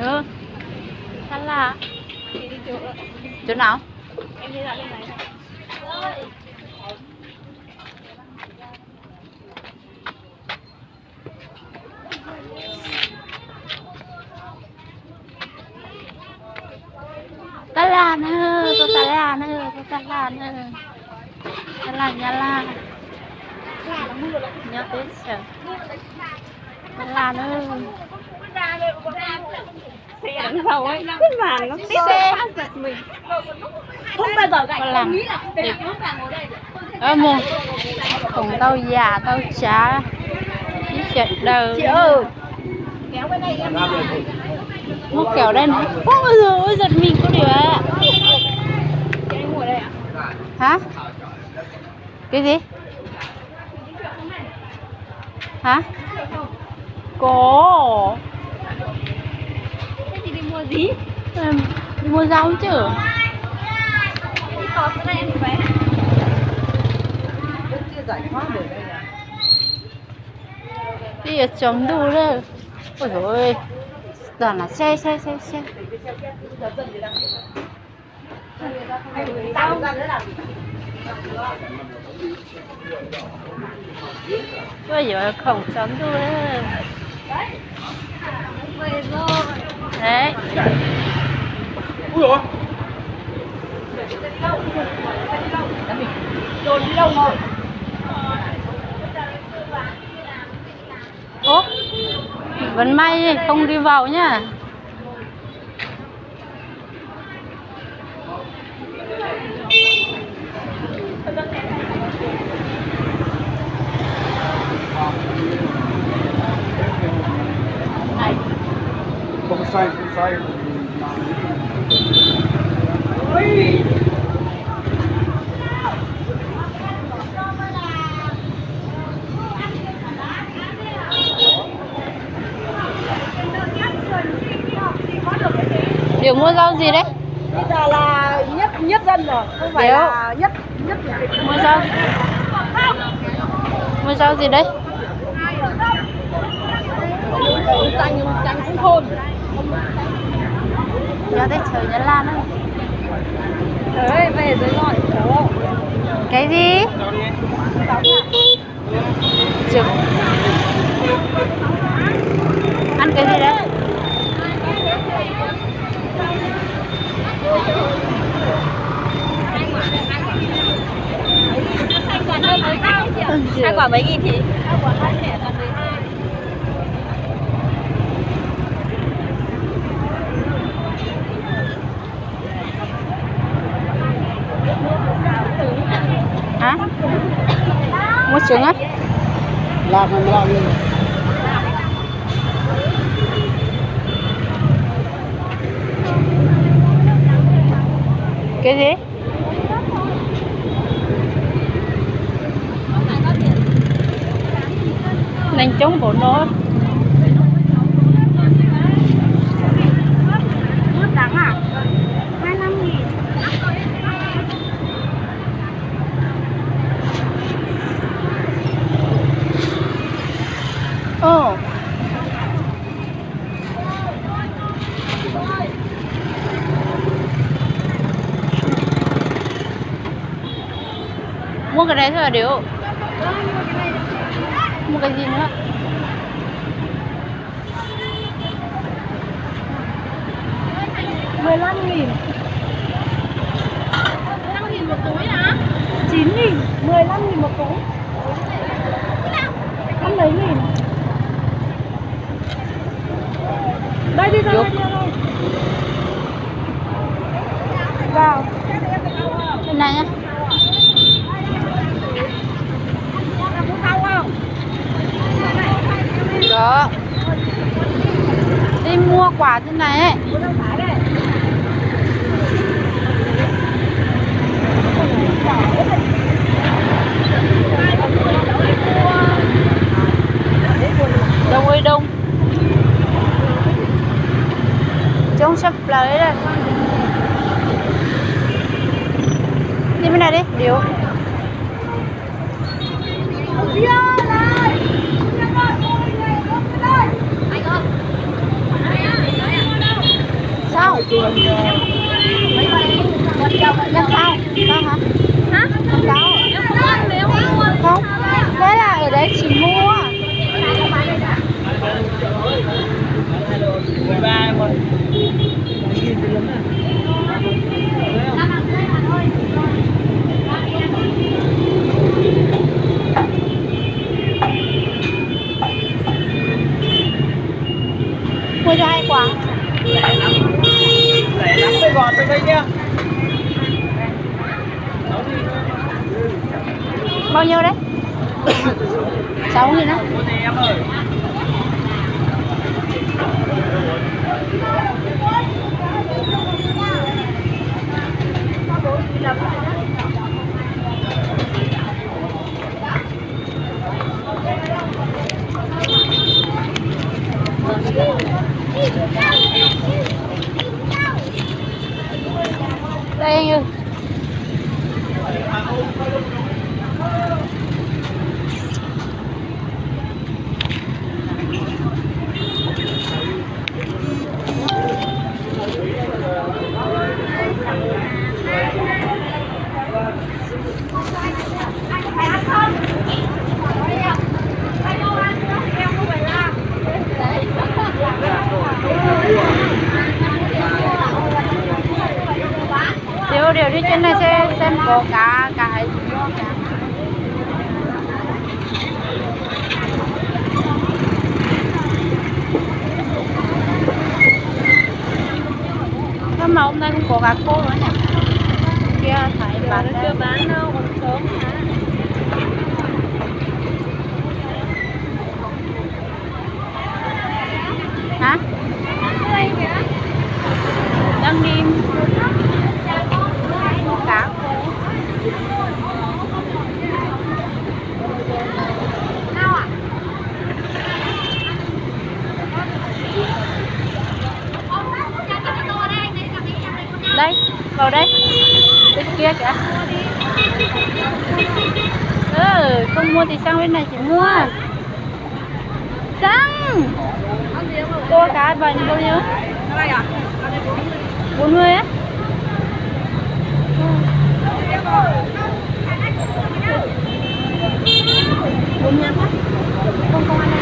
Ừ. Thật là chỗ nào? Em đi ra bên này. Tà là nè, tôi tà là nè, tôi tà là nè. Tà là nhà la. Nhớ tới sợ. Tà là nè. Xe đằng sau ấy, cái màn nó tiếp phát giật mình. Không bao giờ cảnh không nghĩ là để lúc nào ngồi đây. Mua cùng tao già tao chả chỉ chật đầu. Chị ơi, kéo bên đây em. Mua kéo đây nữa. Ôi giời ơi, giật mình có điều ạ. Chị anh ngồi đây ạ? Hả? Cái gì? Hả? Có. Thế chị đi mua gì? Đi mua rau chứ. Đi tọt cái này em thì vé. Chưa giải thoát được đây à? Đi ở chấm đủ rồi. Ôi dồi ôi. Toàn là xe. Ôi dồi ôi, không chấm đủ rồi. Về rồi. Đấy. Ui dồi. Đồn đi đâu rồi? Ố, vẫn may không đi vào nhá. Không sai. Điều mua rau gì đấy? Bây giờ là nhất dân rồi, không phải Điều. là nhất Mua rau gì đấy? Tránh cũng khôn. Cho tới chờ Nhật Lan đấy. Trời ơi, về rồi gọi cháu. Cái gì? Trứng. Ăn cái gì đấy? Hai quả mấy nghìn thì? Hai quả 2 thẻ còn 12. Hả? Mua trứng á? Làm đi. Cái gì? Đánh trống của nó. Nước đắng à? 25.000. Ồ. Mua cái đấy thôi là điều. Mua cái gì nữa? $15.000. 5.000 một túi hả? 9.000, 15.000 một túi. Ăn mấy nghìn? Đây đi ra đây. Vào. Bên này nhá. Em muốn rau không? Đó. Đi mua quả trên này ấy. Đông ơi đông. Trông sắp lấy rồi. Đi bên này đi, điếu. Năm sau con hả? Hả? Năm sau Em không ăn thì em không mua. không, thế là ở đấy chỉ mua. Mua cho hai quả. Rẻ lắm mới gọt được đây nhá. Bao nhiêu đấy? 6.000 á. Em ơi. Đây anh ơi. Điều đi trên này xem có cá cái mà hôm nay cũng có cá khô nữa nhỉ? Kia thấy bán Nó chưa bán đâu, còn sớm hả? hả? Đang đi mua cá khô. Đây, vào đây. Bên kia kìa. Không mua thì sang bên này chỉ mua. Sang. Cô cá bao nhiêu? 40 á. Không không ăn đâu.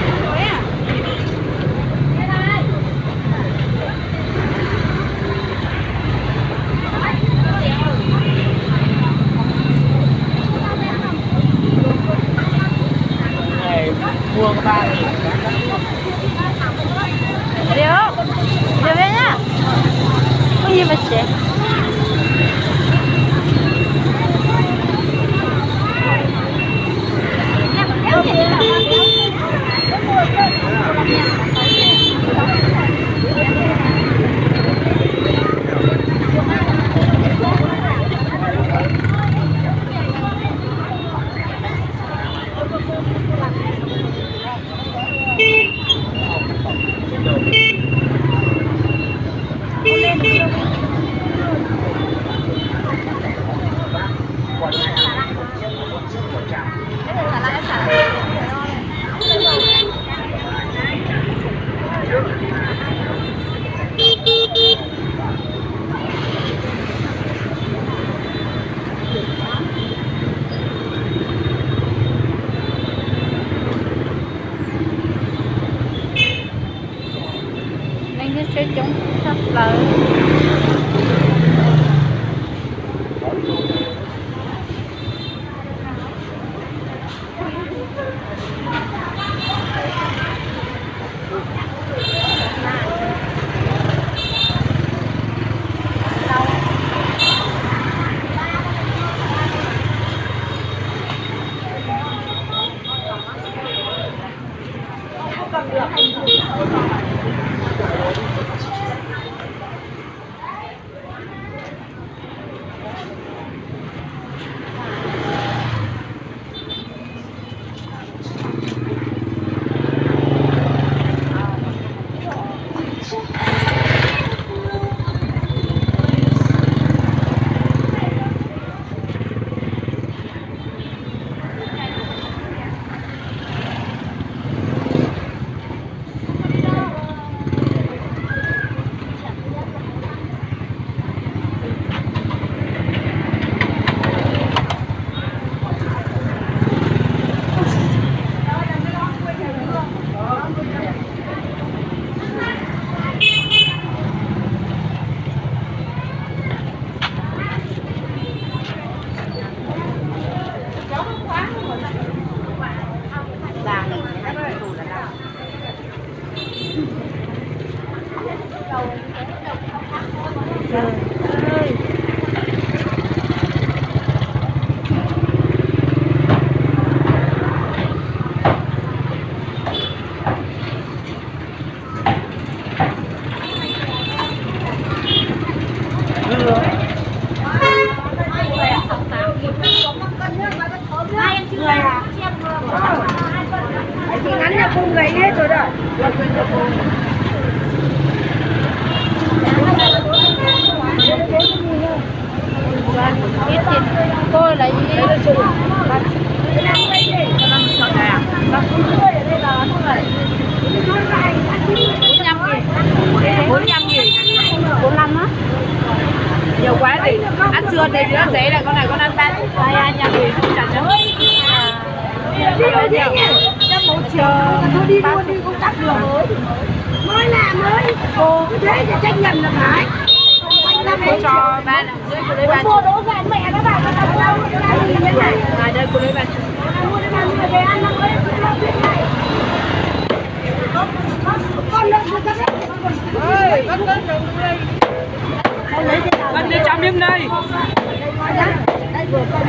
Mua có 3 Điều đây nhá. Có gì mà chết. Nên cái sẽ chống sắp lại. Thì ngắn là cùng gầy hết rồi đó. Ít thịt cô là gì? Bốn trăm nghìn. 45 á. Nhiều quá thì ăn sườn thì nó rẻ là con này con ăn 25 nghìn không chẳng đâu. Chắc 1 triệu. Thôi đi luôn đi không đắt được. Mới làm mới. Cô thế thì trách nhiệm là phải. Cô cho 3 là dưới cô lấy 3 triệu. Đỗ về mẹ nó bảo nó đâu này đây cô lấy 3 triệu. Mua để ăn về ăn nó mới con lên cho các ơi con lên rồi đây con đi cho miếng đây đây vừa con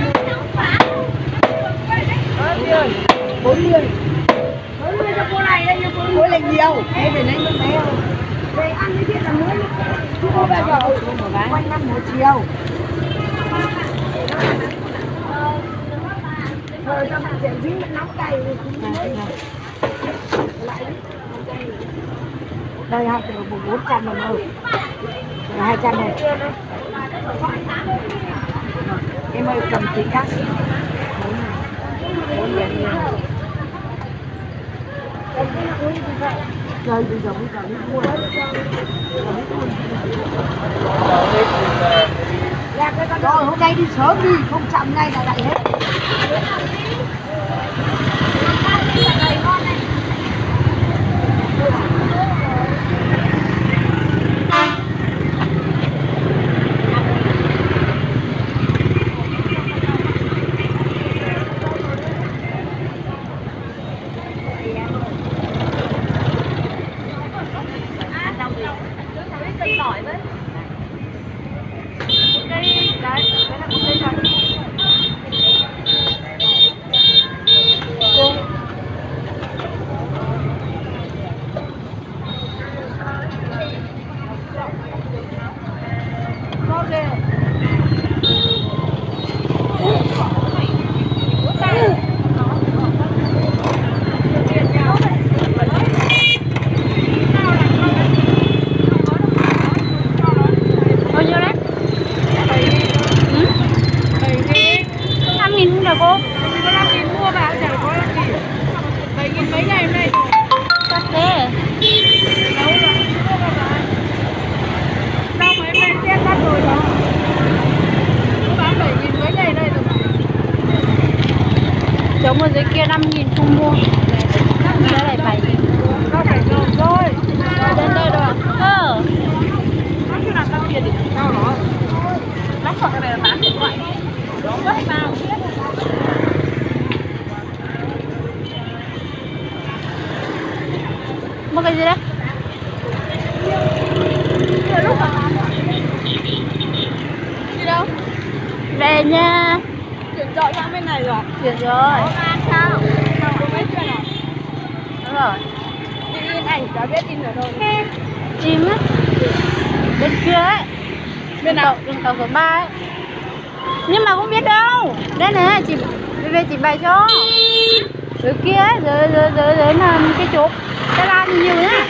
40 cho cô này đây cho cô là nhiều em phải lấy nước bé về ăn cái kia là mới cô về rồi quanh năm 1 triệu rồi cho bạn chuyện dính nóng cay đây 2 triệu 400 mà ơi 200 này em ơi cầm chị khác trời bây giờ đi mua rồi hôm nay đi sớm đi không chậm ngay là lại hết giống ở dưới kia 5.000 không mua cái này 7.000 nó phải rồi đến đây rồi nó chưa làm tao tiền thì sao nó nó còn cái này là bán điện thoại nó có hay bao mua cái gì đấy đi đâu về nha chuyển chọn sang bên này rồi chuyển rồi sao mấy chuyện rồi đúng rồi đi in ảnh đã biết in ở đâu chim á bên kia ấy bên nào bên cầu số 3 ấy nhưng mà không biết đâu đây này chị về chị bày cho dưới kia ấy dưới là cái chỗ cái lan nhiều nhá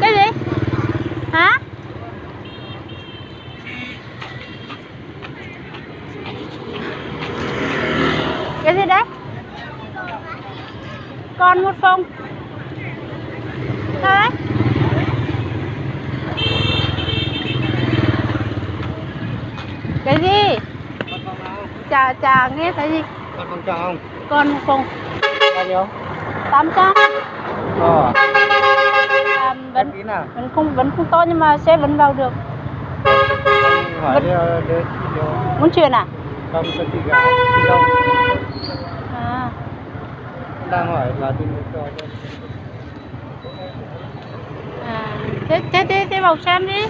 cái gì hả cái gì đấy con một phong đấy cái gì chả nghe cái gì con không cho không con một phong bao nhiêu 800 vẫn vẫn không to nhưng mà xe vẫn vào được hỏi đi Muốn chuyển à? không cho chị gái đi đâu À. đang hỏi là tìm được rồi. À. Thế vào xem đi.